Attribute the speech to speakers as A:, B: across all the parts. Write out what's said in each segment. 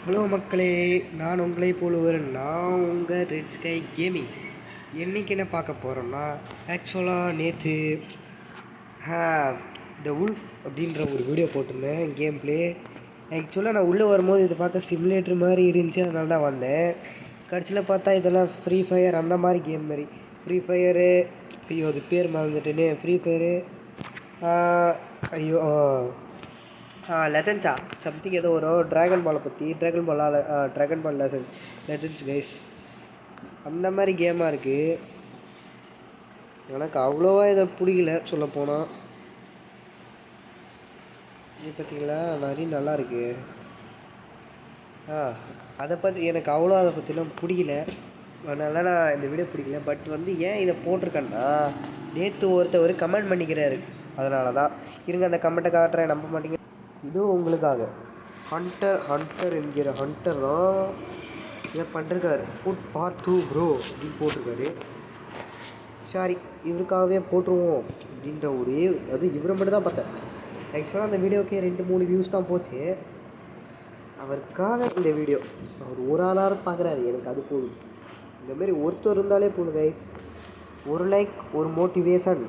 A: Hello மக்களே, நான் உங்களை போலுவர். நான் உங்கள் ரெட் ஸ்கை கேமிங். என்றைக்கு என்ன பார்க்க போகிறோன்னா, ஆக்சுவலாக நேற்று த உல்ஃப் அப்படின்ற ஒரு வீடியோ போட்டிருந்தேன் கேம் பிளே. ஆக்சுவலாக நான் உள்ளே வரும்போது இதை பார்க்க சிமுலேட்டர் மாதிரி இருந்துச்சு, அதனால தான் வந்தேன். கடைசியில் பார்த்தா இதெல்லாம் ஃப்ரீ ஃபயர் அந்த மாதிரி கேம் மாதிரி. ஃப்ரீ ஃபயரு, ஐயோ அது பேர் மறந்துட்டேனே, ஃப்ரீ ஃபயரு, ஐயோ லெஜன்ஸா சம்திங் ஏதோ வரும். ட்ராகன் பாலை பற்றி, ட்ராகன் பால் லெஜன்ஸ் கைஸ், அந்த மாதிரி கேமாக இருக்குது. எனக்கு அவ்வளோவா இதை பிடிக்கல சொல்லப்போனால். இது பார்த்தீங்களா, நிறைய நல்லா இருக்கு. அதை பற்றி எனக்கு அவ்வளோ அதை பற்றிலாம் பிடிக்கல, அதனால நான் இந்த வீடியோ பிடிக்கல. பட் வந்து ஏன் இதை போட்டிருக்கேன்னா, நேற்று ஒருத்தவர் கமெண்ட் பண்ணிக்கிறாரு, அதனால தான். இருங்க அந்த கமெண்ட்டை காட்டுறேன், நம்ப மாட்டீங்க. இதுவும் உங்களுக்காக. ஹண்டர் என்கிற ஹண்டர் தான் இதை பண்ணிருக்காரு. புட் பார்ட் 2 ப்ரோ அப்படின்னு போட்டிருக்காரு. சரி, இவருக்காகவே போட்டுருவோம் அப்படின்ற ஒரே அது இவரை மட்டும் தான் பார்த்தேன். ஆக்சுவலாக அந்த வீடியோக்கே 2-3 வியூஸ் தான் போச்சு. அவருக்காக இந்த வீடியோ. அவர் ஒரு ஆளாரும் பார்க்குறாரு, எனக்கு அது போதும். இந்தமாரி ஒருத்தர் இருந்தாலே போதும் கைஸ். ஒரு லைக் ஒரு மோட்டிவேஷன்,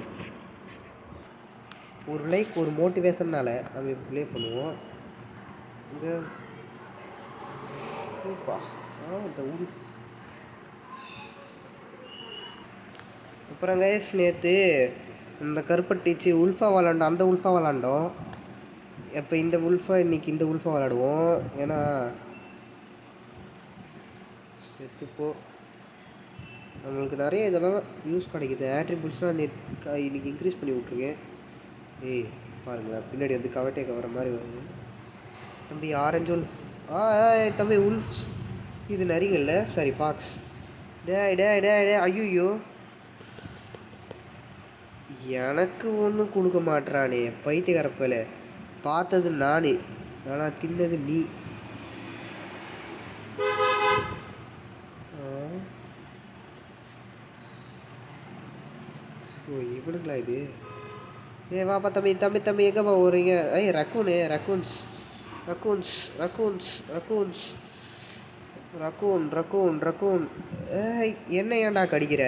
A: ஒரு மோட்டிவேஷன்னால நம்ம ப்ளே பண்ணுவோம். இங்கே அப்புறம் கைஸ், நேற்று இந்த கருப்பட்டிச்சு உல்ஃபா விளாண்டோம். அந்த உல்ஃபா விளாண்டோம். இப்போ இந்த உல்ஃபா, இன்றைக்கி இந்த உல்ஃபா விளாடுவோம். ஏன்னா செத்துப்போ நம்மளுக்கு நிறைய இதெல்லாம் யூஸ் கிடைக்குது. ஆட்ரிபியூட்ஸ்லாம் இன்றைக்கி இன்க்ரீஸ் பண்ணி விட்ருக்கேன். ஏய் பாருங்களேன், பின்னாடி வந்து கவட்டை கவர மாதிரி வருது. தம்பி ஆரஞ்சு உல்ஃப், தம்பி உல்ஃப்ஸ், இது நரிங்கல்ல, சாரி ஃபாக்ஸ். டே ஐயோ, எனக்கு ஒன்றும் கொடுக்க மாட்றானே பைத்தியக்காரப்பல. பார்த்தது நானே, ஆனால் தின்னது நீ. ஓ இவனுங்களா இது? வாப்பா தம்பி எங்கேப்பா போகிறீங்க? ரக்கூன்ஸ் என்ன ஏன்டா கடிக்கிற?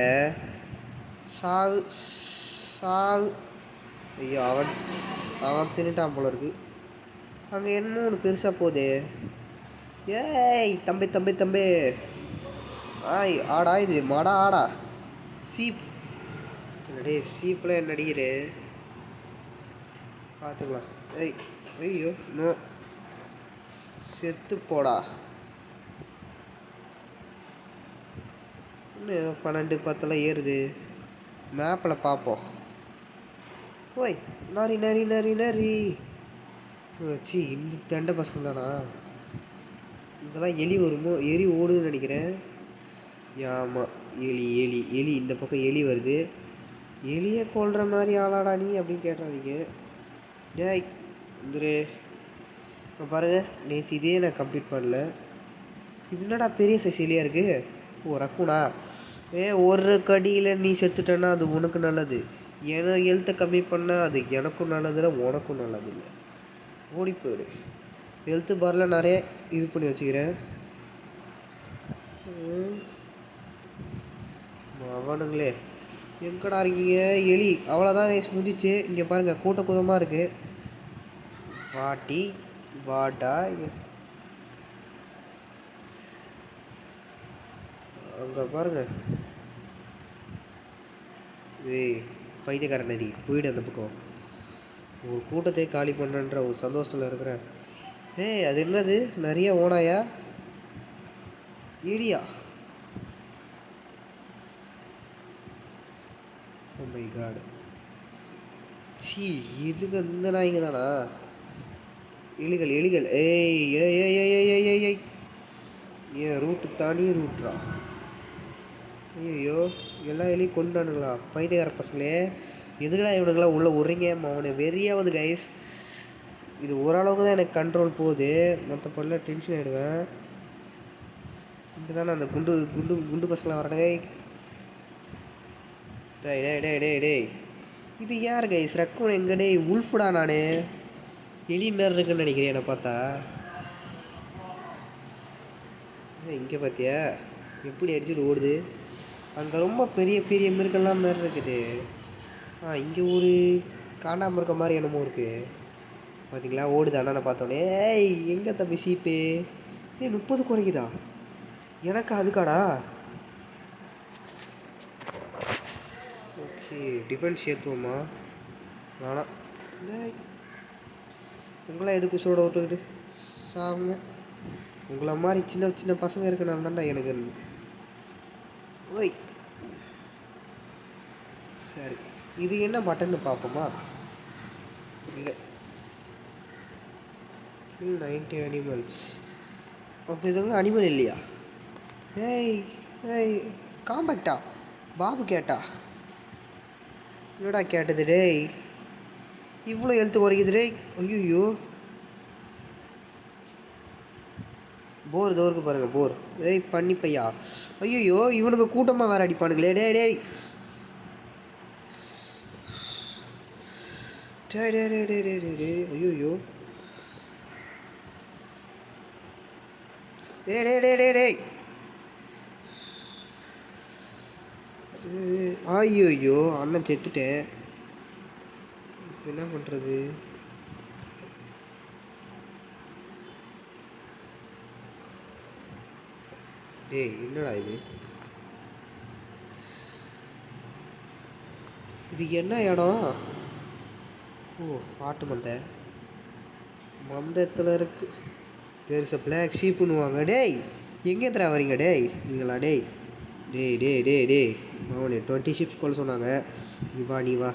A: சாவு. ஐயோ, அவன் தின்னுட்டான் போல இருக்கு. அங்கே என்ன ஒன்று பெருசாக போகுது. ஏய் தம்பி ஆடா, இது மாடா ஆடா, சீப். என்னடே சீப்பில் என்ன அடிக்கிற? பார்த்துக்கலாம். ஐயோ நோ, செத்து போடா. இன்னும் 12-10 ஏறுது. மேப்பில் பார்ப்போம். ஓய் நரி வச்சு இந்த தண்டை பசங்க தானா? இதெல்லாம் எலி வருமோ? எலி ஓடுதுன்னு நினைக்கிறேன். ஆமாம், எலி இந்த பக்கம் எலி வருது. எலியை கொல்ற மாதிரி ஆளாடா நீ அப்படின்னு கேட்டாதீங்க. டேய் இந்துரு, இப்போ பாருங்கள், நேற்று இதே நான் கம்ப்ளீட் பண்ணல. இது என்னடா பெரிய சைஸ் எலியாக இருக்குது? ஓ ரக்குனா. ஒரு கடியில் நீ செத்துட்டேன்னா அது உனக்கு நல்லது. ஏன்னா ஹெல்த்தை கம்மி பண்ணால் அது எனக்கும் நல்லதில்லை, உனக்கும் நல்லதில்லை. ஓடி போயிடு. ஹெல்த்து பாரில் நிறைய இது பண்ணி வச்சுக்கிறேன். அவனுங்களே எங்கடா இருக்கீங்க? எலி அவ்வளோதான் முடிச்சு. இங்கே பாருங்கள், கூட்டமாக இருக்குது. வாடா அங்கே பாருங்கள். பைத்தியக்கார நரி, போயிடு அந்த பக்கம். ஒரு கூட்டத்தை காலி பண்ணுன்ற ஒரு சந்தோஷத்தில் இருக்கிறேன். அது என்னது? நிறைய ஓனாயா? எலியா? Oh my God. சீ, இதுக்கு இந்த நாய்ங்க தானா? எலிகள். ஏய் ஏன் ரூட்டு தானே ரூட்ரா? ஐயோ, எல்லா எலியும் கொண்டானுங்களா பைத்தியக்கார பசங்களே? எதுக்கடா இவனுங்களா உள்ளே உரிங்க? அவனை வெறியாவது கைஸ். இது ஓரளவுக்கு தான் எனக்கு கண்ட்ரோல் போகுது, மற்றப்பெல்லாம் டென்ஷன் ஆகிடுவேன். இங்கே தானே அந்த குண்டு பசங்களாம் வரணுங்க. டேய் இது யார் கைஸ்? ரக்கூன் எங்கே? டே உல்ஃபுடா, நான் எலி மாரி இருக்குன்னு நினைக்கிறேன் என்னை பார்த்தா. இங்கே பார்த்தியா எப்படி அடிச்சுட்டு ஓடுது. அங்கே ரொம்ப பெரிய பெரிய மிருகெல்லாம் மாதிரி இருக்குது. இங்கே ஒரு காண்டாமல் இருக்க மாதிரி என்னமோ இருக்குது பார்த்தீங்களா. ஓடுது அண்ணனை பார்த்தோன்னே. ஏய் எங்கே தம்பி சீப்பு? 30 குறைக்குதா எனக்கு அதுக்காடா. ஓகே டிஃபென்ஸ் ஏற்றுவோமா வேணாம். உங்களாம் எதுக்கு சோட விட்டுக்கிட்டு சாங்க. உங்களை மாதிரி சின்ன சின்ன பசங்க இருக்கனால தான்டா எனக்கு. ஓய் சரி இது என்ன பட்டன்னு பார்ப்போமா. இல்லை 90 அனிமல்ஸ். அப்போ இதுங்க அனிமல் இல்லையா? ஏய் ஏய் காம்பேக்டா பாபு கேட்டா என்னடா கேட்டது டேய்? இவ்வளோ எழுத்து குறைக்குது டேய். ஐயோ போர் தோருக்கு பாருங்க போர். ஏய் பண்ணி பையா. ஐயோ இவனுக்கு கூட்டமாக வேறு அடிப்பானுங்களே. டே டேய் டே டே டே டே டே டே டே ஐயோ டே டே டே டே டே ஐயோ அண்ணன் செத்துட்டேன். என்ன பண்ணுறது? டேய் என்னடா இது? இது என்ன இடம்? ஓ ஆட்டு மந்தத்தில் இருக்கு. தேர்ஸ் அ பிளாக் ஷீப்புன்னுவாங்க. டேய் எங்கே தர வரீங்க டேய் நீங்களா? டேய் டேய் டேய் டேய் டேய் அவனே 20 ஷிப்ஸ் கொள்ள சொன்னாங்க. நீ வா.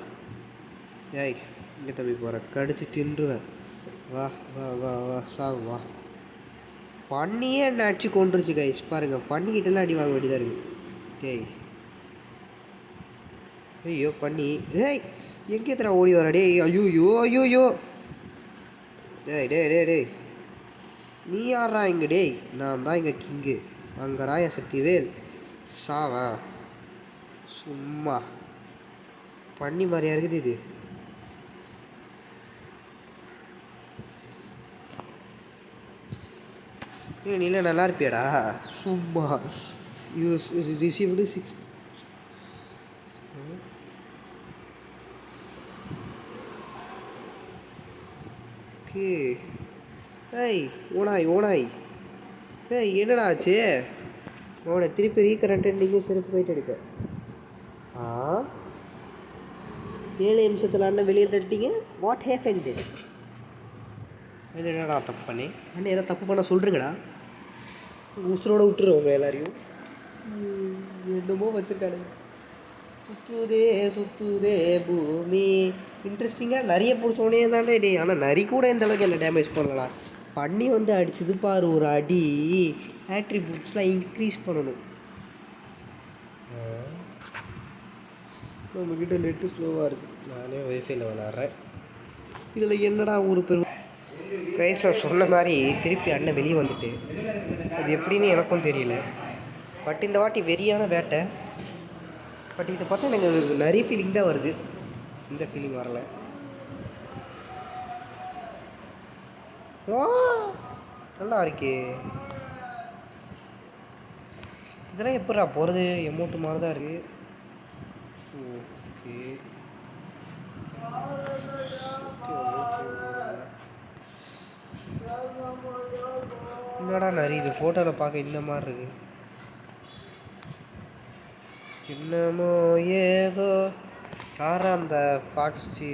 A: ஏய் இங்கே தம்பி போகிற கடிச்சு தின்றுவேன். வா வா வா வா சாவு வா. பண்ணியே என்ன அடிச்சு கொண்டுருச்சு கைஸ் பாருங்கள். பண்ணிக்கிட்டெல்லாம் அடி வாங்க வேண்டியதாக இருக்குது. டேய் ஐயோ பண்ணி. டேய் எங்கே தர ஓடி வர? டேய் ஐயோ டேய் டேய் டேய் டேய் நீ யாரா இங்கே? டேய் நான் தான் இங்கே கிங்கு அங்கே சக்திவேல் சாவா. சும்மா பண்ணி மாதிரியா இருக்குது இது. நீல நல்லா இருப்பியாடா சும்மா. Use received 6. ஓகே ஏய் ஓனாய் ஏய் என்னடா ஆச்சு? அவனை திருப்பி ரீகரண்ட் நீங்கள் செருப்பு போயிட்டு எடுக்க. 7 நிமிஷத்தில் அண்ணன் வெளியே தட்டிங்க. What happened? என்னடா தப்பு பண்ணி அண்ணன் ஏதாவது தப்பு பண்ண சொல்கிறீங்கடா. உசுரோட விட்டுருவோங்க எல்லாரையும். என்னமோ வச்சுருக்கானுங்க. சுத்துதே பூமி. இன்ட்ரெஸ்டிங்காக நிறைய பிடிச்சோடனே தானே டே. ஆனால் நரி கூட இந்த அளவுக்கு என்ன டேமேஜ் பண்ணலாம். பண்ணி வந்து அடிச்சது பாரு ஒரு அடி. ஆட்ரிபியூட்ஸ்லாம் இன்க்ரீஸ் பண்ணணும். நம்மக்கிட்ட நெட்டு ஸ்லோவாக இருக்குது. நானே ஒய்ஃபைல விளாட்றேன். இதில் என்னடா ஒரு பெரும் கைஸ் நான் சொன்ன மாதிரி திருப்பி அண்ணன் வெளியே வந்துட்டு அது எப்படின்னு எனக்கும் தெரியல. பட் இந்த வாட்டி வெறியான வேட்டை. பட் இதை பார்த்தா எனக்கு நிறைய ஃபீலிங் தான் வருது. இந்த ஃபீலிங் வரல. நல்லா இருக்கே. இதெல்லாம் எப்படா போகிறது? எமௌண்ட்டு மாதிரி தான் இருக்குது. ஓகே என்னடா நிறைய இது ஃபோட்டோவில் பார்க்க இந்த மாதிரி இருக்கு. என்னமோ ஏதோ யாரா அந்த பாக்ஸி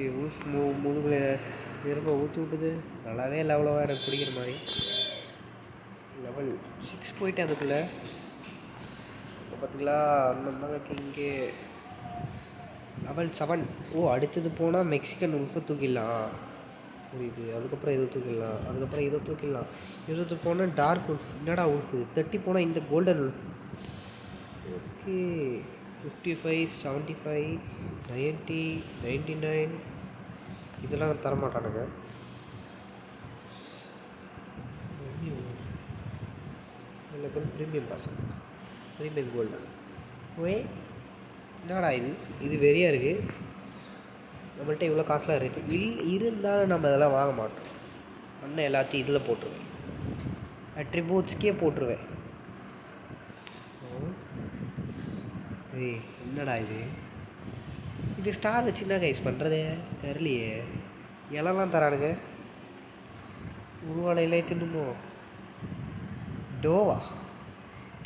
A: முதுகில் திரும்ப ஊற்றி விட்டுது. நல்லாவே இல்லை அவ்வளோவா எனக்கு பிடிக்கிற மாதிரி. லெவல் 6 போயிட்டு அதுக்குள்ளே பார்த்தீங்களா அண்ணன் தாங்க இங்கே லெவல் 7. அடுத்தது போனால் மெக்சிகன் உல்ஃபை தூக்கிடலாம். புரியுது. அதுக்கப்புறம் இதை தூக்கிடலாம். அதுக்கப்புறம் இதை தூக்கிடலாம். 20 போனால் டார்க் உல்ஃப். என்னடா உல்ஃபு 30 போனால் இந்த கோல்டன் உல்ஃப். ஓகே 55 75 90 99 இதெல்லாம் தரமாட்டானுங்க. ப்ரீமியம் பாசம் ப்ரீமியம் கோல்டு. என்னடா இது வெறியாக இருக்குது. நம்மள்கிட்ட இவ்வளோ காசுலாம் இருக்குது. இருந்தாலும் நம்ம இதெல்லாம் வாங்க மாட்டோம். அண்ணன் எல்லாத்தையும் இதில் போட்டுருவேன். அட்ரிபியூட்ஸ்க்கே போட்டுருவேன். ஏய் என்னடா இது இது ஸ்டார் வச்சு என்ன கைஸ் பண்ணுறது தெரியலையே. இலலாம் தரானுங்க. உருவாடையிலே தின்னுமோ. டோவா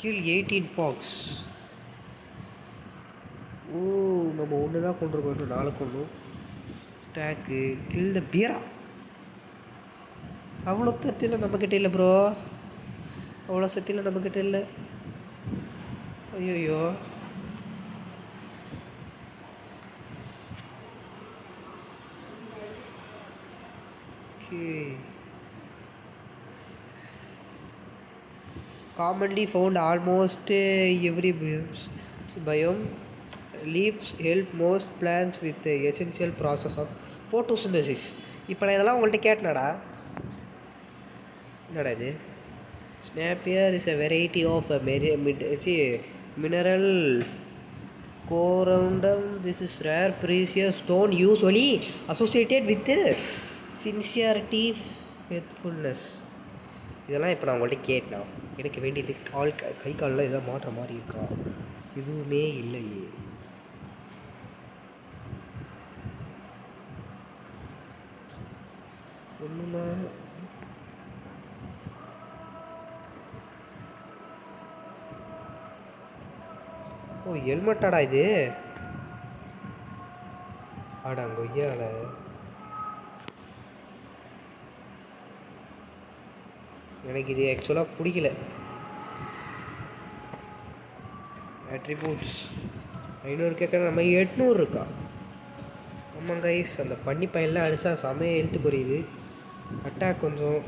A: கீழ் 18 ஃபாக்ஸ். ஓ நம்ம ஒன்று தான் கொண்டிருக்கோம், இன்னும் 4 கொண்டும். ஸ்டாக்கு கில் த பியரா. அவ்வளோ சத்தியில் நம்மக்கிட்ட இல்லை ப்ரோ, அவ்வளோ சத்தியில் நம்மக்கிட்ட இல்லை. ஐயோ okay. commonly found almost every biome. Leaves help most plants with the essential process of photosynthesis. இப்போ நான் இதெல்லாம் உங்கள்கிட்ட கேட்டேனடா. என்னடா இது? Snapier is a variety of a mineral corundum. This is rare precious stone usually associated with sincerity, faithfulness. இதெல்லாம் இப்போ நான் உங்கள்கிட்ட கேட்டேன். எனக்கு வேண்டியது கை காலில் எதாவது மாற்ற மாதிரி இருக்கா? எதுவுமே இல்லையே. ஒன்றுமா ஓ ஹெல்மெட்டாடா இது? ஆடா கொய்யால. எனக்கு இது ஆக்சுவலாக பிடிக்கல. அட்ரிபியூட்ஸ் 500 கேட்க நம்ம 800 இருக்கா? ஆமாம் கைஸ், அந்த பண்ணி பையன்லாம் அடித்தா செமையாக எழுத்து புரியுது. அட்டாக் கொஞ்சம்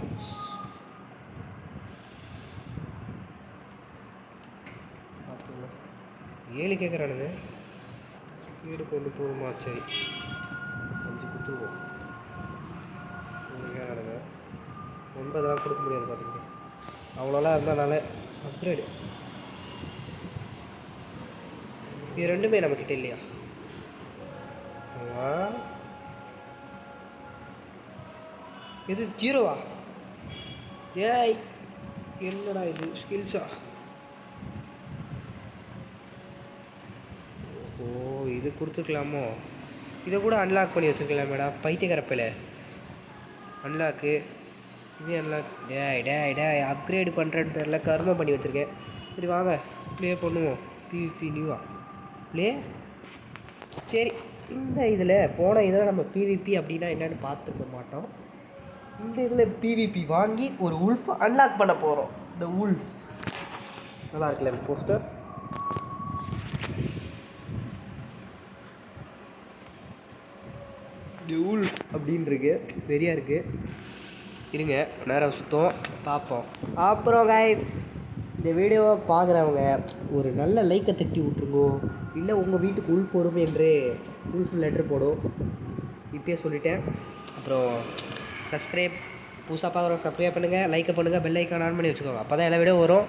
A: 7 கேட்குறானுங்க. ஸ்பீடு கொண்டு போகுமா? சரி 5 குத்துவோம். 9 கொடுக்க முடியாது பார்த்துக்கிட்டு. அவ்வளோலாம் இருந்தனால அப்கிரேடு. இது ரெண்டுமே நம்மக்கிட்ட இல்லையா? இது 0வா? ஏய் என்னடா இது ஸ்கில்ஸா? ஓ இது கொடுத்துருக்கலாமோ? இதை கூட அன்லாக் பண்ணி வச்சுருக்கலாமேடா பைத்தியக்காரப்பில். அன்லாக்கு இது அன்லாக். டே அப்கிரேடு பண்ணுறேன்னு பேரில் கர்மம் பண்ணி வச்சுருக்கேன். சரி வாங்க ப்ளே பண்ணுவோம். பிவிபி நியூவா ப்ளே. சரி இந்த இதில் போன இதில் நம்ம பிவிபி அப்படின்னா என்னென்னு பார்த்துக்க மாட்டோம். இந்த இதில் பிவிபி வாங்கி ஒரு உல்ஃப் அன்லாக் பண்ண போகிறோம். இந்த உல்ஃப் நல்லா இருக்குல்ல போஸ்டர்? உல்ஃப் அப்படின்ருக்கு பெரியா இருக்குது. இருங்க நேரம் சுத்தம் பார்ப்போம். அப்புறம் கைஸ் இந்த வீடியோவை பார்க்குறவங்க ஒரு நல்ல லைக்கை தட்டி விட்ருங்கோ. இல்லை உங்கள் வீட்டுக்கு உல்ஃப் வரும் என்று உல்ஃப் லெட்டர் போடும். இப்போயே சொல்லிட்டேன். அப்புறம் சப்ஸ்கிரைப் புதுசாக பார்க்குறோம், சப்ஸ்கிரைப் பண்ணுங்கள், லைக்கை பண்ணுங்கள், பெல் ஐக்கான் ஆன் பண்ணி வச்சுக்கோங்க. அப்போ தான் எல்லா வீடியோ வரும்.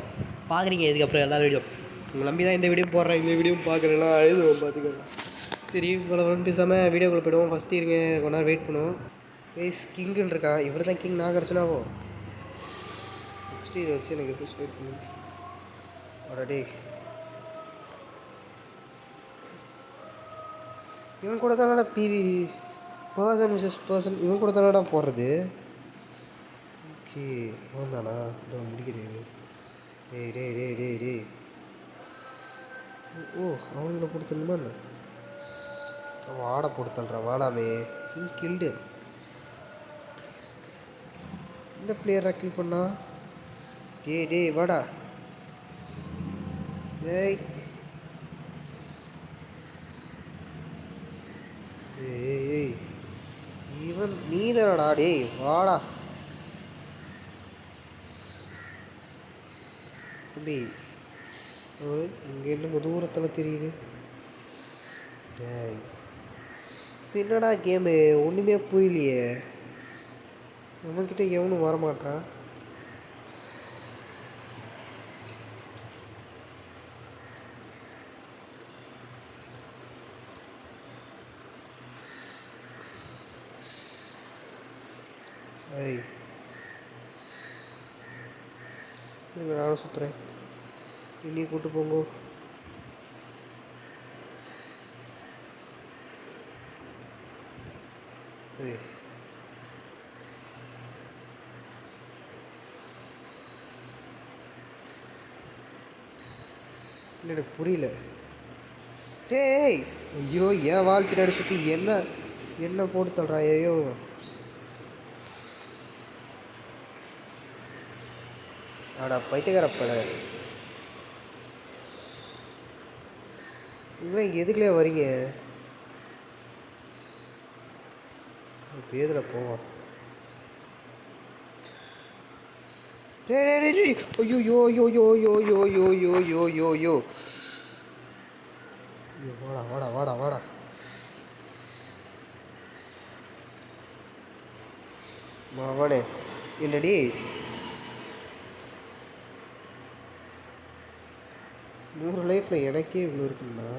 A: பார்க்குறீங்க இதுக்கப்புறம் எல்லா வீடியோ உங்களை நம்பி தான் இந்த வீடியோ போடுறேன். இந்த வீடியோ பார்க்குறேன்னா எழுதுவோம் பார்த்துக்கோங்க. சரி இவ்வளோ வந்து பேசாமல் வீடியோக்குள்ளே போய்டுவோம். ஃபஸ்ட்டு இருங்க கொஞ்ச நேரம் வெயிட் பண்ணுவோம். ஏஸ் கிங்குன்னு இருக்கான். இவர் தான் கிங் நாகர்ஜுனாவோ. நெக்ஸ்ட்டு இதை வச்சு எனக்கு எப்படி வெயிட் பண்ணு. டே இவன் கூட தானடா பிவி பர்சன் விசஸ் பர்சன் இவன் கூட தானடா போடுறது. ஓகே அவன் தானா? இதோ முடிக்கிறேன். டே ஓ அவங்கள கொடுத்துடணுமா என்ன? வாடை போட்டு தள்ளுறான். வாடாமே கிங் கில்டு. இந்த பிளேயரை கில் பண்ணா? டே வாடா. ஏய் இவன் நீ தானடா? டேய் வாடா தம்பி. இங்கே இன்னும் தூரத்தில் தெரியுது. டேய் இது என்னடா கேமு? ஒன்றுமே புரியலையே. நம்மக்கிட்ட எவனும் வரமாட்டான். ஐய் நானும் சுற்றுறேன். இன்னி கூப்பிட்டு போங்கோ. ஏய் இல்லை எனக்கு புரியல. டேய் ஐயோ ஏன் வால் பின்னாடி சுற்றி என்ன போட்டு தள்ளுறா? ஐயோ ஆடா பைத்தியக்காரப்பல, இதெல்லாம் எதுக்குள்ளே வரீங்க? பேதில் போவோம். ஐயோ யோ யோ யோ யோ யோ யோ யோ யோ யோ யோ வாடா வாடா வாடா வாடா. மாவனே என்னடி 100 லைஃப்பில் எனக்கே இவ்வளோ இருக்குண்ணா.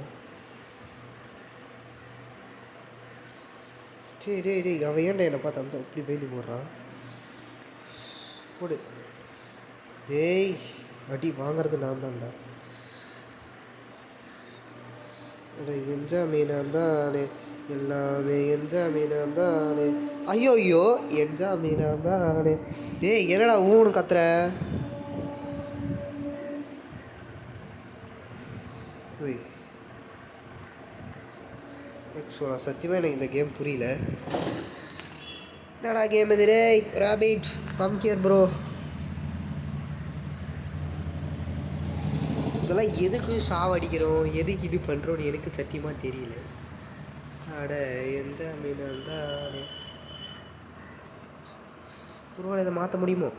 A: சரி டேய் டேய் அவன் ஏன்டா என்னை பார்த்து அந்த அப்படி பயந்து போடுறான்? போடு டேய், அடி வாங்கிறது நான் தான்டா. என்ஜாமீனான் தானே எல்லாமே என்ஜாமீனான் தானே. ஐயோ ஐயோ என்ஜாமீனான் தானே. டேய் என்னடா ஊன்னு கத்துற? ஓய் ஆக்சுவலாக சத்தியமாக எனக்கு இந்த கேம் புரியல. என்னடா கேம் இது? டேய் ராபிட் கம் ஹியர் ப்ரோ. இதெல்லாம் எதுக்கு சாவடிக்கிறோம், எதுக்கு இது பண்ணுறோன்னு எனக்கு சத்தியமாக தெரியல. அட என்ஜாமீன் தானே. ஒருவேளை இதை மாற்ற முடியுமோ?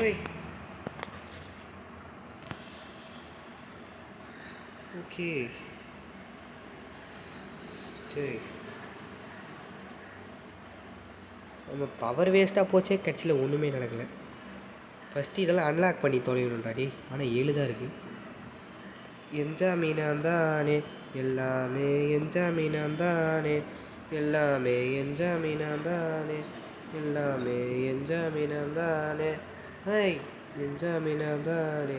A: ஓய் ஓகே சரி, நம்ம பவர் வேஸ்ட்டாக போச்சே, கட்சியில் ஒன்றுமே நடக்கலை. ஃபஸ்ட்டு இதெல்லாம் அன்லாக் பண்ணி தொலைணுன்றாடி. ஆனால் 7 தான் இருக்குது. என்ஜாமீனான் தானே எல்லாமே என்ஜாமீனான் தானே எல்லாமே என்ஜாமீனான் தானே எல்லாமே என்ஜாமீனான் தானே. ஹை என்ஜாமீனான் தானே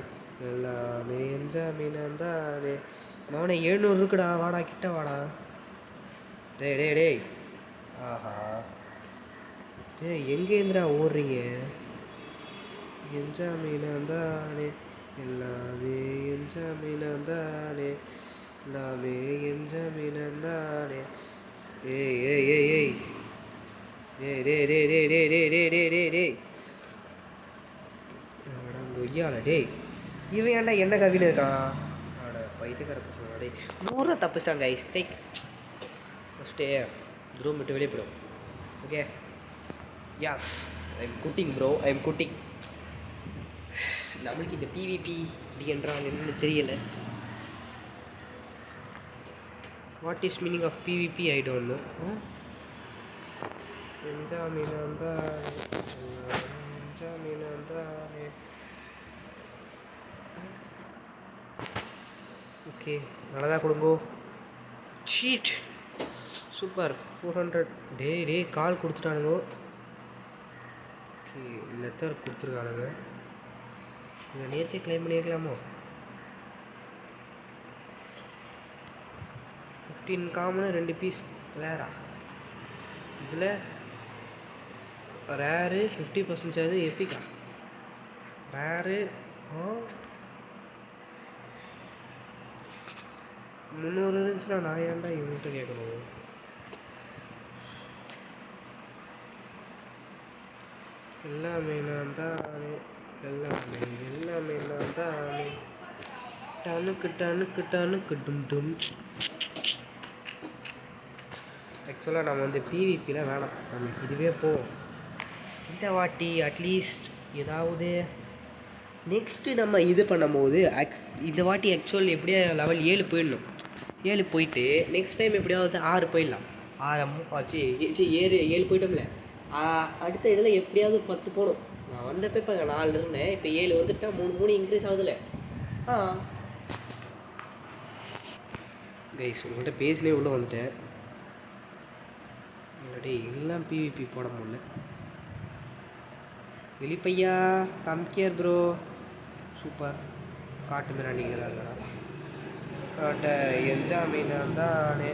A: எல்லாமே என்ஜாமீனான் தானே. மவனே 700 இருக்குடா, வாடா கிட்ட வாடா. டேய் டேய் டேய் ஆஹா டேய் எங்கேருந்துடா ஓடுறீங்க? என்ஜாமீனான் தானே எல்லாமே என்ஜாமீனான் தானே எல்லாமே என்ஜாமீனான் தானே. ஏய் ஏய் ஏய் ஏய் டேய் டேய் டேய் டேய் டேய் டேய் டேய் டேய் டேய் டேய் கொய்யால டேய், இவன் ஏன்டா என்ன கவின்னு இருக்கான்? ஆட பைத்தியக்கார பசங்க டேய். 100 தப்பிச்சாங்க கைஸ். டேக் ஃபஸ்ட்டே ரூம் விட்டு வெளியே போயிடும். Okay yes I am cutting bro, I am cutting. நம்மளுக்கு இந்த பிவிபி அப்படி என்றால் என்னன்னு தெரியலை. What is meaning of PVP I don't know. என்ஜாமீனான் தானே என்ஜாமீனான் தானே. ஓகே நல்லதா கொடுங்கோ. Seat super 400. டே டே கால் கொடுத்துட்டானுங்கோ. ஓகே லெத்தர் கொடுத்துருக்கானுங்க. இதை நேற்றே கிளைம் பண்ணியிருக்கலாமோ? 15 காமனு 2 பீஸ் ரேரா. இதில் ரேரு 50% எப்பிக்கா ரேரு 300 இருந்துச்சுன்னா நான் ஏன்டா இவன்கிட்ட கேட்கணும்? எல்லாமே நான் தானே எல்லாமே எல்லாமே நான் தானே. டனுக்கு டனுக்கு டனுக்கு டும் டும். ஆக்சுவலாக நம்ம வந்து பிவிபியில் வேணாம், நமக்கு இதுவே போவோம். இந்த வாட்டி அட்லீஸ்ட் ஏதாவது நெக்ஸ்ட்டு நம்ம இது பண்ணும்போது இந்த வாட்டி ஆக்சுவல் எப்படியா லெவல் 7 போயிடணும். 7 போயிட்டு நெக்ஸ்ட் டைம் எப்படியாவது 6 போயிடலாம். 6 ஆச்சு 7 போயிட்டோம்ல. அடுத்த இதில் எப்படியாவது 10 போகணும். நான் வந்தப்போ இப்போ 4 இருந்தேன், இப்போ 7 வந்துட்டா 3 இன்க்ரீஸ் ஆகுதுல்ல. கைஸ் உங்கள்கிட்ட பேசினே உள்ளே வந்துட்டேன். டே எல்லாம் பிவிபி போட முடியல. வெளிப்பையா கம் கேர் ப்ரோ. சூப்பர் காட்டு மிராண்டிங்க தான் இருக்கிறான். அட என்ஜாமீனான் தானே,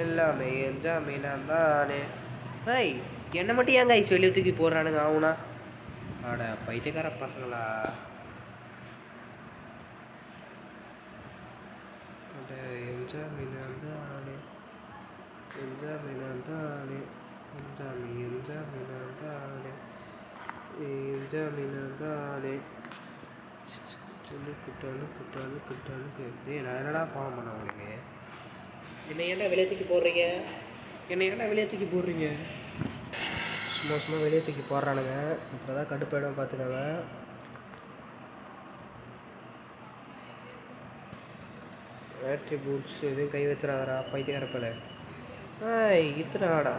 A: எல்லாமே என்ஜாமீனான் தானே. ஏய், என்னை மட்டும் ஏங்க ஐஸ் வெளியே தூக்கி போடுறானுங்க ஆகுனா? அட பைத்தியக்கார பசங்களா. அட என்ஜாமீனான் தானே, என்ஜாமீனான் தானே, என்ஜாமீனான் தானே, என்ஜாமீனான் தானே. டேய், நான் என்னடா பாவம் பண்ண உங்களுக்கு? என்னை ஏன்டா வெளியே தூக்கி போடுறீங்க? சும்மா வெளியே தூக்கி போடுறானுங்க. இப்போ தான் கடுப்பாயிடும் பார்த்துக்கோங்க. ஆட்ரிபியூட்ஸ் எதுவும் கை வச்சுறாதரா பைத்தியக்காரப்பல. இத்தனை ஆடா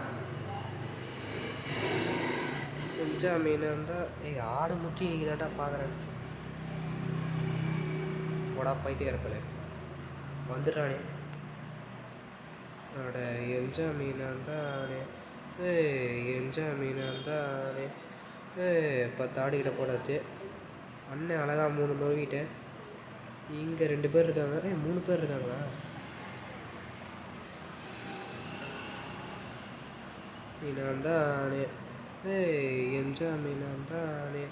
A: என்ஜாமீன் இருந்தால் ஆடு முட்டி இதாட்டா பார்க்குறேன். போடா பைத்தியக்காரப்பல வந்துடுறானே. அட என்ஜாமீனான் தானே, என்ஜாமீனான் தானே. 10 ஆடுகிட்ட போடாச்சு. அண்ணன் அழகாக 3 நோவிட்டேன். இங்கே 2 பேர் இருக்காங்க. 3 பேர் இருக்காங்களா? மீனான் தானே, என்ஜாமீனான் தானே.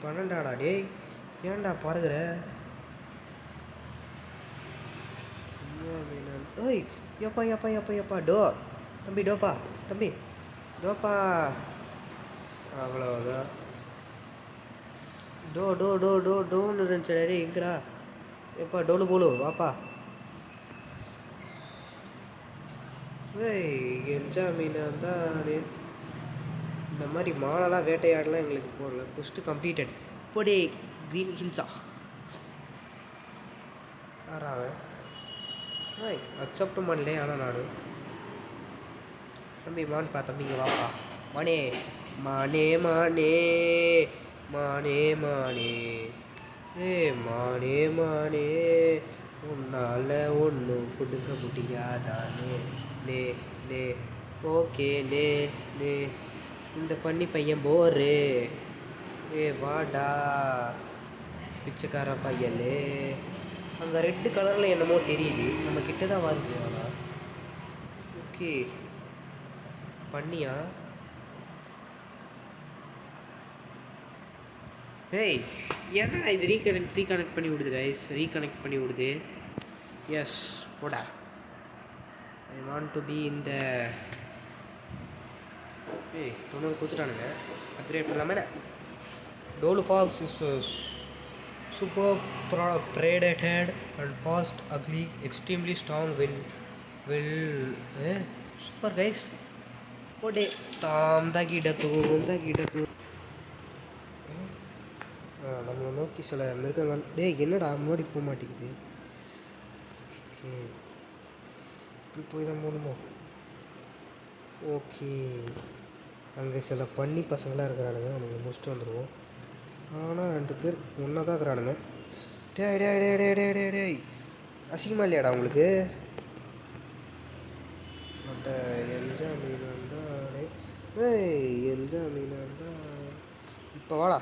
A: 12 ஆடா டேய், ஏன்டா பாருகிற? எப்பா டோ தம்பி, டோப்பா தம்பி, டோப்பா. அவ்வளோதான். டோன்னு இருந்துச்சு. டே எங்கடா? எப்பா டோலு போலு வாப்பா. என்ஜாமீனான் தானே. இந்த மாதிரி மானெல்லாம் வேட்டையாடலாம் எங்களுக்கு போடல. First completed. போடே க்ரீன் ஹில்ஸா யாராவன்? அக்செப்டும் பண்ணலே. ஆனால் நான் தம்பி மான்பா, தம்பிங்க வாப்பா. மானே மானே மானே மானே மானே, மானே மானே, உன்னால் ஒன்றும் பிடுங்க முடியாதானே. லே லே ஓகே லே லே. இந்த பண்ணி பையன் போரு. வாடா பிச்சைக்கார பையலே. அங்கே ரெட்டு கலரில் என்னமோ தெரியுது. நம்ம கிட்ட தான் வருது. ஆனால் ஓகே பண்ணியா? ஏன்னா இது ரீகனெக்ட் பண்ணி விடுது கைஸ். ரீகனெக்ட் பண்ணி விடுது. எஸ் போடா. ஐ வாண்ட் டு பி இந்த 90 கொடுத்துட்டானுங்க. அப்கிரேட் பண்ணலாமே. டோலு falls is super predated and fast, ugly, extremely strong will super guys. போடே தாம்தாகிடத்து நம்மளை நோக்கி சில மிருகங்கள். என்னடா முன்னாடி போக மாட்டேங்குது? ஓகே இப்படி போய் தான் போகணுமோ? ஓகே அங்கே சில பன்னி பசங்களாக இருக்கிறானுங்க. அவனுங்களை முடிச்சுட்டு வந்துடுவோம். ஆனால் 2 பேர் ஒன்றா தான் இருக்கிறானுங்க. டேய் அசிங்கமாக இல்லையாடா உங்களுக்கு? பட் என்ஜாமீன் வந்தானே. என்ஜாமீன் வந்தானே. இப்போ வாடா.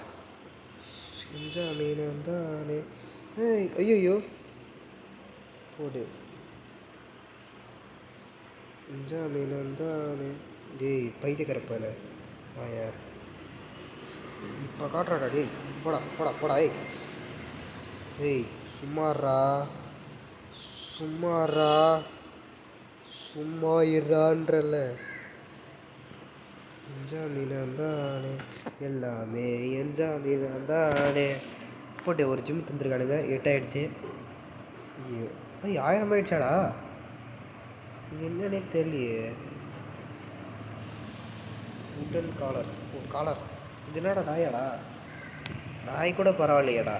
A: என்ஜாமீன் வந்தானே. ஐயோ போடு. என்ஜாமீன் வந்தானே. டேய் பைத்தியக்காரப்பல ஆயா. இப்போ காட்டுறாடா டேய். போடா. சும்மா இரான்றல. என்ஜாமீனான் தானே, எல்லாமே என்ஜாமீனான் தானே. போட்டு ஒரு ஜிம் தந்துருக்கானுங்க. 8 ஆகிடுச்சு. ஐயோ 1000 ஆயிடுச்சாடா? இது என்னன்னே தெரியலையே. Wooden collar. இது என்னடா நாயாடா? நாய் கூட பரவாயில்லையாடா.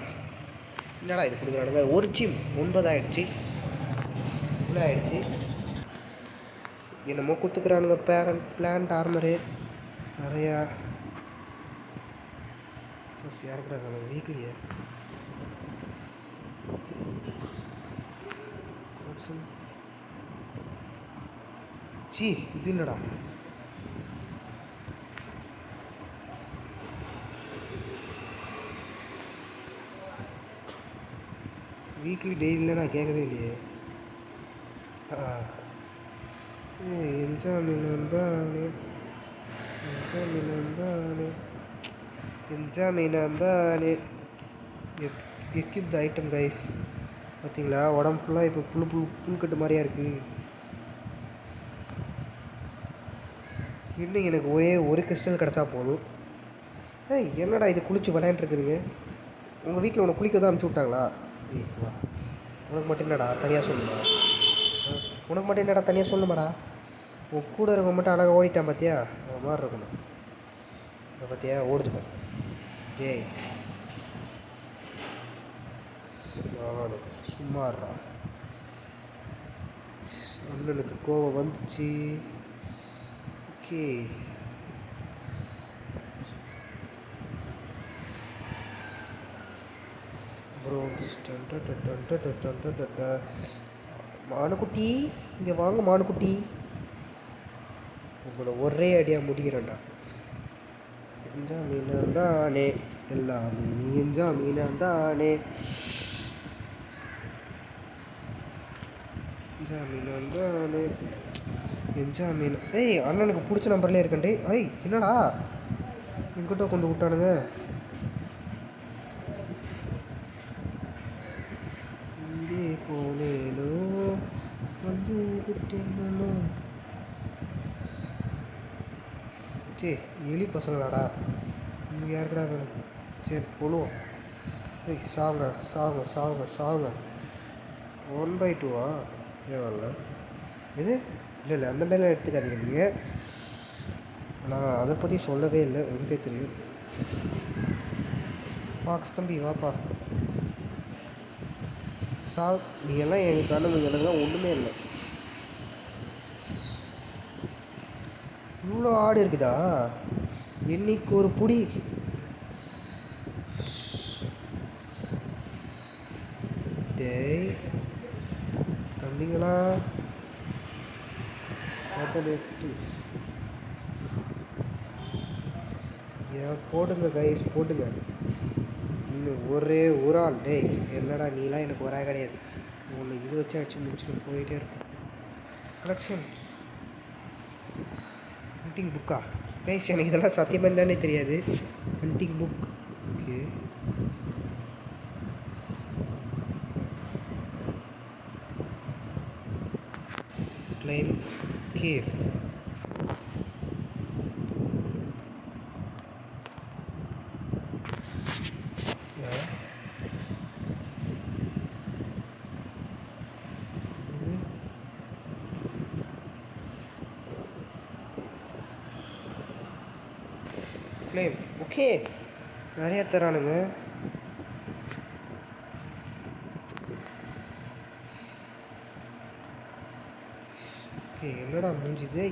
A: என்னடா இது கொடுக்குறானுங்க? ஒரு ஜிம் 9 ஆகிடுச்சு. இவ்வளோ ஆகிடுச்சு. என்னமோ கொடுத்துக்குறானுங்க. பிளான்ட் ஆர்மரு நிறையா. யார் கூட இருக்காங்க வீக்லியே? இது இல்லைடா. வீக்லி டெய்லியில் நான் கேட்கவே இல்லையே. என்ஜாமினந்தானே என்ஜாமினந்தானே என்ஜாமினந்தானே. Equip item guys. பார்த்தீங்களா, உடம்பு ஃபுல்லாக இப்போ புல்கட்டு மாதிரியா இருக்குது. இன்னும் எனக்கு ஒரு கிறிஸ்டல் கிடச்சா போதும். என்னடா இது குளிச்சு விளையாண்டுருக்குறீங்க? உங்கள் வீட்டில் உனக்கு குளிக்க தான் அனுப்பிச்சி விட்டாங்களா? வா, உனக்கு மட்டும் என்னடா தனியாக சொல்லணுமா? உனக்கு மட்டும் என்னடா தனியாக சொல்லணுமாடா? உன் கூட இருக்க மட்டும் அழகாக ஓடிட்டான் பார்த்தியா? அவன் மாதிரி இருக்கணும். பார்த்தியா ஓடுது பாரு. ஏய் சும்மாறா. அண்ணனுக்கு கோவம் வந்துச்சு. ஓகே, மானுக்குட்டி இங்கே வாங்க. மானுக்குட்டி, உங்களோட ஒரே அடியாக முடிகிறேன்டா. எஞ்சா மீனாந்தானே எல்லாமே எஞ்சா மீனாந்தானே எஞ்சா மீனாந்தானே எஞ்சா மீன். அண்ணனுக்கு பிடிச்ச நம்பர்லேயே இருக்கண்டே. என்னடா எங்கிட்ட கொண்டு விட்டானுங்க? இங்கே போனேனோ வந்து விட்டேங்களோ. எலி பசங்களாடா, உங்களுக்கு யாருக்கடா வேணும்? சரி கொள்ளுவோம். சாவுங்க சாவுங்க சாவுங்க சாவுங்க. 1/2 தேவையில்ல. இது இல்லை அந்த மாதிரிலாம் எடுத்துக்காதீங்க நீங்கள். நான் அதை பற்றி சொல்லவே இல்லை, உங்களுக்கே தெரியும். பாக்ஸ் தம்பி வாப்பா. நீ எல்லாம் எனக்கு அண்ணன், எனக்குலாம் ஒன்றுமே இல்லை. இவ்வளோ ஆடு இருக்குதா? இன்னைக்கு ஒரு புடி. டேய் தம்பிங்களா, போடுங்க கைஸ் போடுங்க. இன்னும் ஒரே ஒரு ஆள். டேய் என்னடா நீலாம் எனக்கு வரா கிடையாது. ஒன்று இது வச்சு அடிச்சு முடிச்சுட்டு போயிட்டே இருக்கும். கலெக்ஷன் ஹண்டிங் புக்கா கைஸ்? எனக்கு இதெல்லாம் சத்தியமாக தானே தெரியாது. Hunting book. Okay, claim cave. Claim okay, நிறையா தரானுங்க. ஓகே, என்னடா முடிஞ்சுது?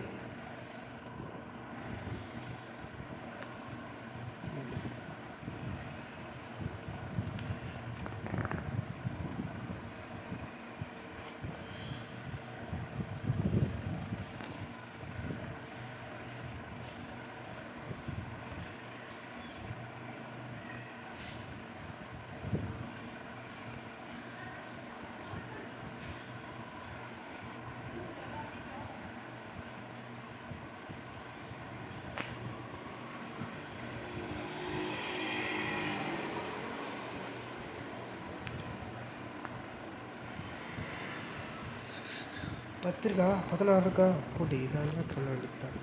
A: பத்து இருக்கா? 16 இருக்கா? போட்டு இதெல்லாம் பண்ண வேண்டியதுதான்.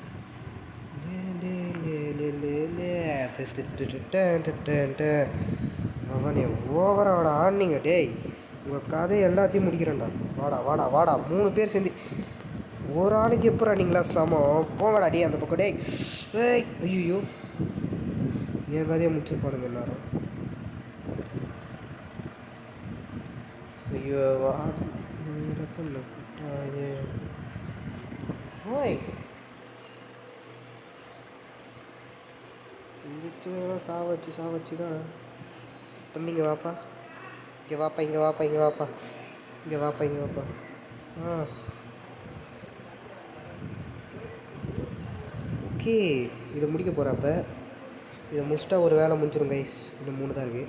A: அவனே ஓவராடா ஆடினீங்க. டேய் உங்கள் கதை எல்லாத்தையும் முடிக்கிறேன்டா. வாடா வாடா வாடா. 3 பேர் சேர்ந்து ஒரு ஆளுக்கு எப்போ ஆடிங்களா? சமம் போங்கடா டே அந்த பக்கம். டேய் ஐயோ, என் கதையை முடிச்சிருப்பானுங்க எல்லாரும். ஐயோ வாடா. ஓய் இந்த சின்னதெல்லாம் சாவடிச்சு தான். தம்பி இங்கே வாப்பா, இங்கே வாப்பா, இங்கே வாப்பா, இங்கே வாப்பா, இங்கே வாப்பா, இங்கே வாப்பா. ஓகே, இதை முடிக்க போகிறப்ப இதை முடிச்சிட்டா ஒரு வேலை முடிஞ்சிடும் கைஸ். இன்னும் 3 தான் இருக்குது.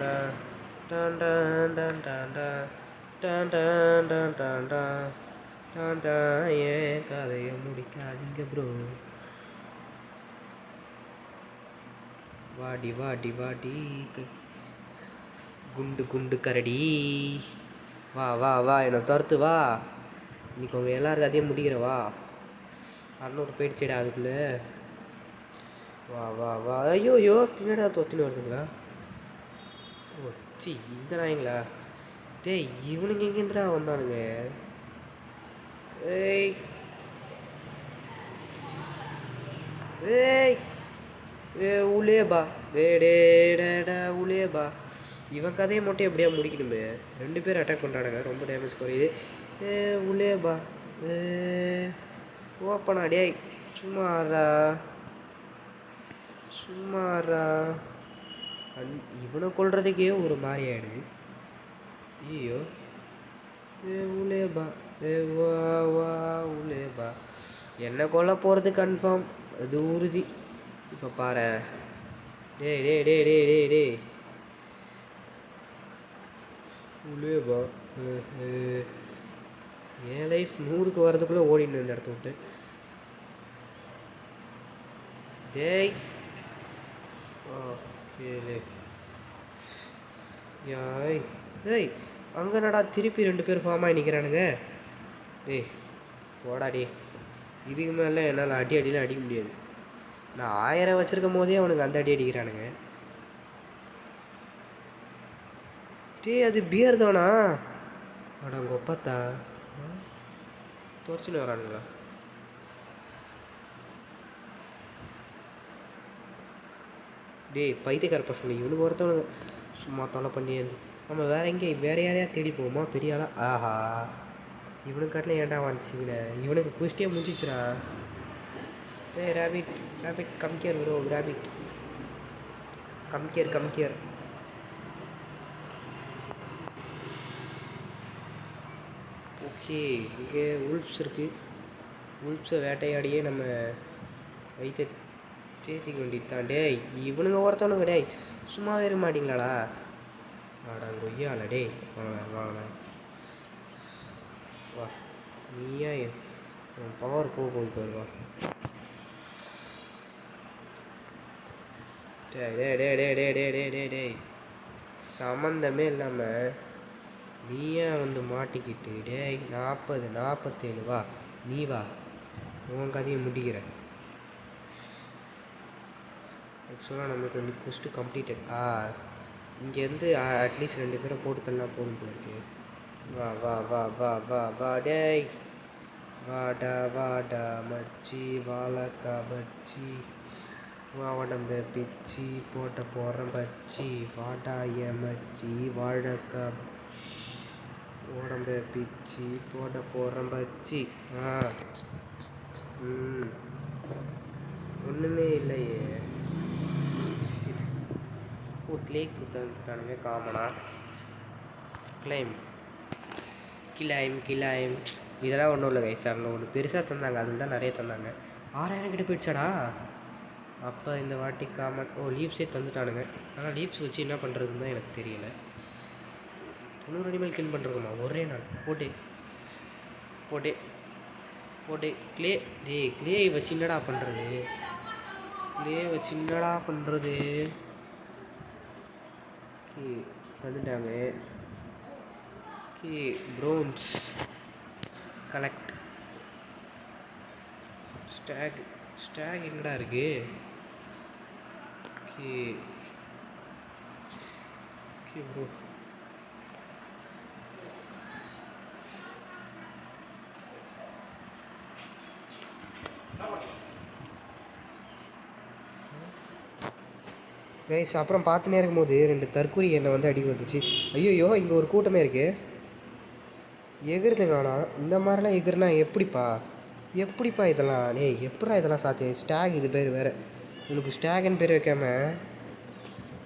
A: டான் டான் டான் டான் டான் டான் டான் டான் டான் டான் டான் ஏன் கதையை முடிக்காதீங்க ப்ரோ. வாடி வாடி வாடி குண்டு குண்டு கரடி வா வா வா என்னை துரத்து வா. இன்னைக்கு அவங்க எல்லாரும் கதையும் முடிக்கிற வா. 600 போயிடுச்சேடா அதுக்குள்ளே. வா வா வா. ஐயோ ஐயோ பின்னாடி தொத்துன்னு வருதுங்களா? ஓ சி இந்த நாய்ங்களா? டேய் இவனுங்க எங்கேருந்துடா வந்தானுங்க? ஏய் ஏய் ஏ உலேபா டேடா உலேபா. இவன் கதையை மட்டும் எப்படியா முடிக்கணுமே? 2 பேர் அட்டாக் பண்ணுறானுங்க. ரொம்ப டேமேஜ் குறையுது. ஏ உலேபா ஏ ஓப்பனா டேய் சும்மாறா சும்மாறா. இவனை கொள்றதுக்கே ஒரு மாதிரி ஆகிடுது. ஐயோ ஏ உலேபா ஏ வா வா உலேபா. என்ன கொல்ல போகிறது கன்ஃபார்ம், அது உறுதி. இப்போ பாரு டேய் டேய் டேய் டேய் டேய் டேய் உலேபா. என் லைஃப் 100க்கு வர்றதுக்குள்ளே ஓடின்னு இந்த இடத்த விட்டு. டேய் கேளு யாய். ஏய் அங்கே நடா திருப்பி 2 பேர் ஃபார்ம் ஆகி நிற்கிறானுங்க. டேய் போடாடி. இதுக்கு மேலே என்னால் அடிலாம் அடிக்க முடியாது. நான் 1000 வச்சுருக்கும் போதே அவனுக்கு அந்த அடி அடிக்கிறானுங்க. டேய் அது பியர் தானா? அட அங்கே ஒப்பாத்தா துவச்சின்னு வரானுங்களா? டேய் பைத்தியக்கார பசங்க இவனுக்கு ஒருத்தவனுங்க சும்மா தொலை பண்ணி. நம்ம வேறு யாரையா தேடி போவோமா பெரிய ஆளா? ஆஹா இவனுக்கு காட்டில் ஏன்டா வந்துச்சுங்களே. இவனுக்கு குஸ்டியே முடிச்சிச்சுடா. ஏய் ரேபிட் ரேபிட் கம்கியர் ப்ரோ ரேபிட் கம்கியர். ஓகே இங்கே உல்ஃப்ஸ் இருக்குது. உல்ஃப்ஸை வேட்டையாடியே நம்ம வைத்த தேத்திக்க வேண்டியதுதான். டேய் இவனுங்க ஒருத்தவனுங்க டேய் சும்மாவே இருக்க மாட்டிங்களாடா? ஆடா கொய்யால டேய் வாங்க வா. நீயா பவர் போயிட்டு வருவா. டேய் டே டே டே டே டே டே டே டேய் சம்மந்தமே இல்லாமல் நீயா வந்து மாட்டிக்கிட்டு. டேய் 40 47 வா நீ வா உன் கதையை முடிக்கிற. ஆக்சுவலாக நம்மளுக்கு வந்து குஸ்ட்டு கம்ப்ளீட்டட். இங்கேருந்து அட்லீஸ்ட் 2 பேரை போட்டு தள்ளலாம் போகணும் போயிருக்கு. வா வா வா வா வா வா டேய் வாடா வாடா மச்சி வாழக்கா பச்சி வா உடம்ப பிச்சி போட்ட போகிறேன் பச்சி வாடா மச்சி வாழக்கா உடம்ப பிச்சி போட்ட போகிறேன் பச்சி. ஒன்றுமே இல்லையே வீட்லேயே கொடுத்தானுங்க காமனா. கிளைம் இதெல்லாம் ஒன்றும் இல்லை கைஸ். அதில் ஒன்று பெருசாக தந்தாங்க, அதில் தான் நிறைய தந்தாங்க. 6000 கிட்ட போயிடுச்சாடா? அப்போ இந்த வாட்டி காமன் லீவ்ஸே தந்துட்டானுங்க. ஆனால் லீவ்ஸ் வச்சு என்ன பண்ணுறதுன்னு தான் எனக்கு தெரியலை. 90 அனிமல் கில் பண்ணுறோமா ஒரே நாள்? போட்டு போட்டு போட்டு க்ளே வச்சு என்னடா பண்ணுறது? க்ளே வச்சு என்னடா பண்ணுறது? ஓகே வந்துட்டாங்க. Okay bronze collect. ஸ்டாக் எங்கடா இருக்கு? Okay okay bro. கைஸ் அப்புறம் பார்த்துனே இருக்கும்போது 2 தற்கூரி என்னை வந்து அடிக்க வந்துச்சு. ஐயோ இங்கே ஒரு கூட்டமே இருக்குது. எகிறதுங்க ஆனால் இந்த மாதிரிலாம் எகிறனா எப்படிப்பா இதெல்லாம்? எப்படா இதெல்லாம் சாத்தியம்? ஸ்டாக் இது பேர் வேறு. உனக்கு ஸ்டாக்னு பேர் வைக்காம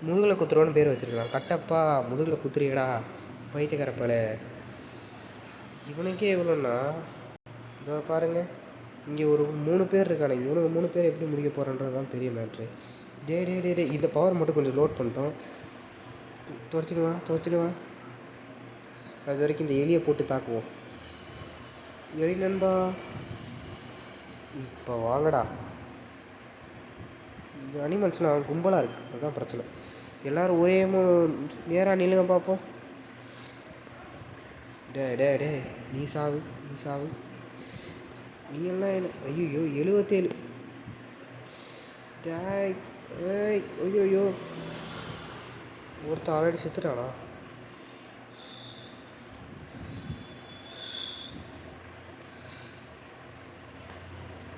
A: முதுகில் குத்துறோன்னு பேர் வச்சுருக்கலாம். கட்டப்பா முதுகில் குத்துறியடா பைத்தியக்காரப்பால. இவனுக்கே எவ்வளோன்னா இதோ பாருங்கள், இங்கே ஒரு 3 பேர் இருக்கானுங்க. இவனுக்கு 3 பேர் எப்படி முடிக்க போகிறன்றது தான் பெரிய மேட்ரு. டே இந்த பவர் மட்டும் கொஞ்சம் லோட் பண்ணிட்டோம். துவச்சிடுவான். அது வரைக்கும் இந்த எலியை போட்டு தாக்குவோம். எலி நண்பா இப்போ வாங்கடா. இந்த அனிமல்ஸ்லாம் கும்பலாக இருக்குது, அதுதான் பிரச்சனை. எல்லோரும் ஒரே நேராக நில்லுங்க பார்ப்போம். டே நீ சாவு நீ எல்லாம் என்ன? ஐயோ 77. டேய் ஐயோ ஒருத்தன் ஆல்ரெடி செத்துட்டானா?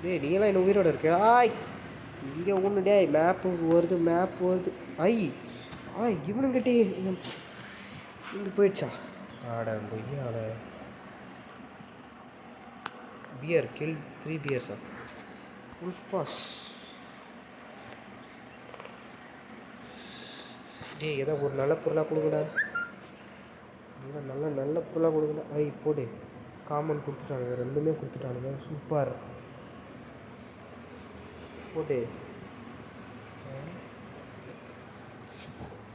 A: நீங்களாம் என்ன உயிரோடு இருக்க? இங்கே ஒன்று மேப்பு வருது. இவனுங்கிட்டே இங்கே போயிடுச்சா? பியர் கில் 3 பியர்ஸா? Wolf boss. ஏதோ ஒரு நல்ல பொருளாக கொடுங்கடா. நல்ல பொருளாக கொடுங்கடா. போடு. காமன் கொடுத்துட்டானுங்க, 2மே கொடுத்துட்டானுங்க. சூப்பர். போட்டு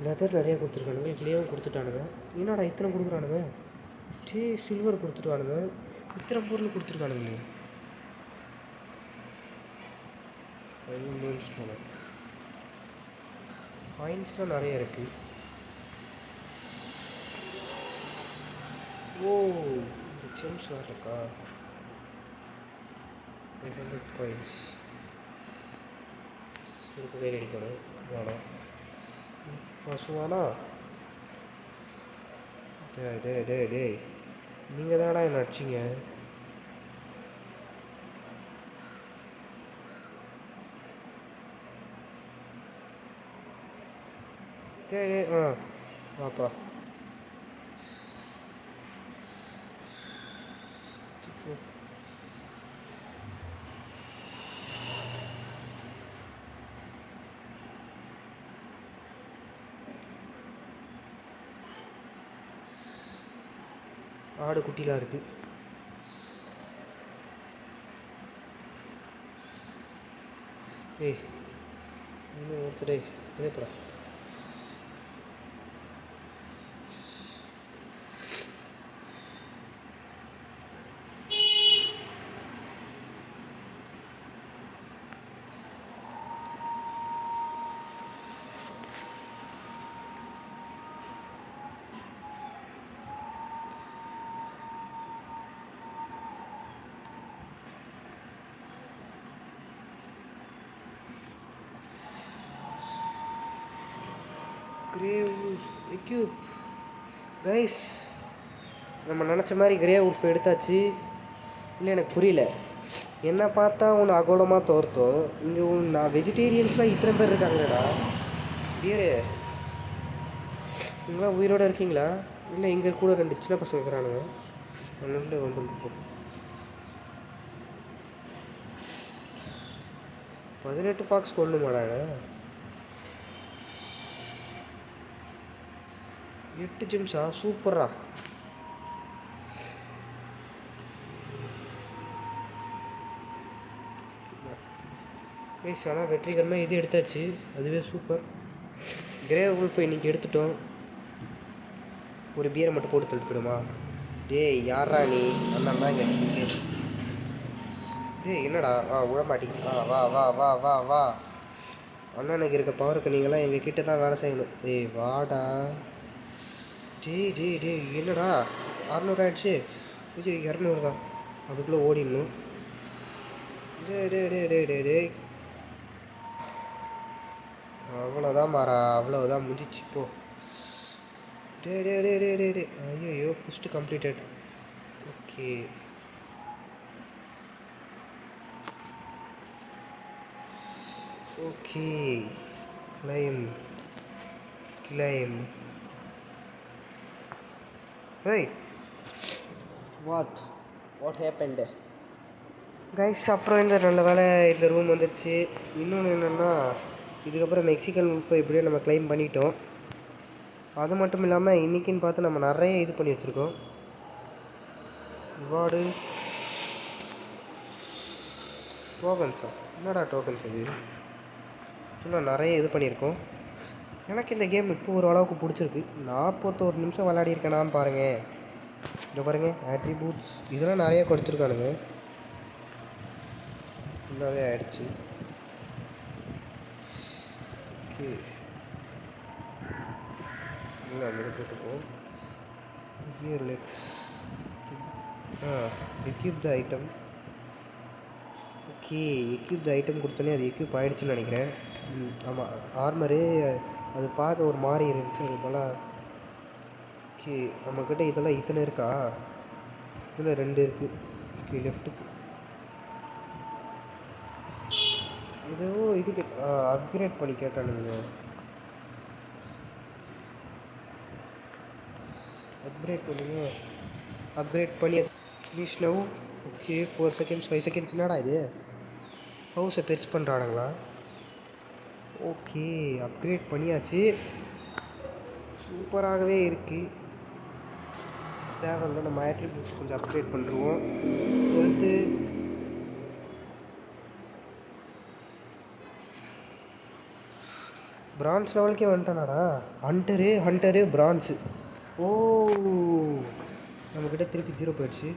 A: லெதர் நிறையா கொடுத்துருக்கானுங்க. கிளேவும் கொடுத்துட்டானுங்க. என்னடா இத்தனை கொடுக்குறானுங்க? சில்வர் கொடுத்துட்டானுங்க. இத்தனை பொருள் கொடுத்துருக்கானுங்களே. காயின்ஸ்லாம் நிறைய இருக்குது. ஜெம்ஸ் வேறு இருக்கா? 500 காயின்ஸ் சிறுக்கு வேறு அடிக்கணும். வேணாம் பசுவானா? டே நீங்கள் தானடா என்ன அடிச்சிங்க? வாப்பா. ஆடு குட்டிலாம் இருக்குது. இன்னும் ஒருத்தடே இதேப்படா. கைஸ் நம்ம நினச்ச மாதிரி கிரே உல்ஃப் எடுத்தாச்சு. இல்லை எனக்கு புரியல, என்ன பார்த்தா ஒன்று அகோலமாக தோர்த்தோம். இங்கே நான் வெஜிடேரியன்ஸ்லாம் இத்தனை பேர் இருக்காங்கடா. பியரு நீங்களாம் உயிரோடு இருக்கீங்களா? இல்லை இங்கே கூட 2 சின்ன பசங்க இருக்கிறானுங்க. ஒன்றும் வந்து 18 ஃபாக்ஸ் கொள்ளணுமாடாங்க? 8 ஜெம்ஸா? சூப்பரா. ப்ளீஸ் ஆனால் வெற்றிகரமாக இது எடுத்தாச்சு, அதுவே சூப்பர். கிரே உல்ஃபை இன்றைக்கி எடுத்துட்டோம். ஒரு பியரை மட்டும் போட்டு தள்ளிட்டு போயிடுமா? டேய் யாரா நீ? அண்ணன் தான் இங்கே. டேய் என்னடா விட மாட்டேங்குது. வா வா வா வா வா. அண்ணனுக்கு இருக்க பவருக்கு நீங்களாம் எங்கள் கிட்ட தான் வேலை செய்யணும். டேய் வாடா. டேய் என்னடா 600 ஆயிடுச்சு. இது 200 தான், அதுக்குள்ளே ஓடிடணும். டேய் அவ்வளோதான் மாறா, அவ்வளோதான் முடிஞ்சிச்சு போ. டே ஐயோ pushed completed. Okay claim. Hey what happened guys? அப்புறம் இந்த நல்ல வேலை இந்த ரூம் வந்துடுச்சு. இன்னொன்று என்னென்னா, இதுக்கப்புறம் மெக்சிகன் உல்ஃபை இப்படியே நம்ம கிளைம் பண்ணிட்டோம். அது மட்டும் இல்லாமல் இன்றைக்கின்னு பார்த்து நம்ம நிறைய இது பண்ணி வச்சுருக்கோம். ரிவார்டு டோக்கன்ஸா? என்னடா டோக்கன்ஸ் இது? இன்னும் நிறைய இது பண்ணியிருக்கோம். எனக்கு இந்த கேம் இப்போ ஒரு அளவுக்கு பிடிச்சிருக்கு. 41 நிமிஷம் விளையாடிருக்கேனான்னு பாருங்கள். இங்கே பாருங்கள், ஆட்ரிபியூட்ஸ் இதெல்லாம் நிறைய கொடுத்துருக்கானுங்க. ஃபுல்லாகவே ஆயிடுச்சு. ஓகே இல்லை போட்டுப்போம். Here let's equip the item. Okay equip the item கொடுத்தோன்னே அது எக்யூப் ஆகிடுச்சுன்னு நினைக்கிறேன். ஆமாம், ஆர்மரு அது பார்க்க ஒரு மாதிரி இருந்துச்சு, அது போல். ஓகே நம்மக்கிட்ட இதெல்லாம் இத்தனை இருக்கா? இதில் 2 இருக்குது. ஓகே லெஃப்ட்டுக்கு ஏதோ இதுக்கு அப்கிரேட் பண்ணி கேட்டானுங்க. அப்கிரேட் பண்ணி finish now. Okay 4 seconds 5 seconds. என்னடா இது? ஹவுஸை பெருசு பண்ணுறானுங்களா? ஓகே அப்கிரேட் பண்ணியாச்சு, சூப்பராகவே இருக்குது. தேவையில்லை, நம்ம ஆட்ரிபியூட்ஸ் கொஞ்சம் அப்கிரேட் பண்ணுறோம். 12th பிரான்ஸ் லெவலுக்கே வந்துட்டானாடா. Hunter bronze. ஓ நம்மக்கிட்ட திருப்பி 0 போயிடுச்சு.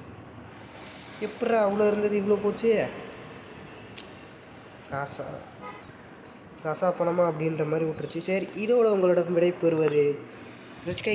A: எப்படா அவ்வளோ இருந்தது இவ்வளோ போச்சு? காசா பணமா அப்படின்ற மாதிரி விட்டுருச்சு. சரி, இதோட உங்களோட விடை பெறுவது ரிச் கை.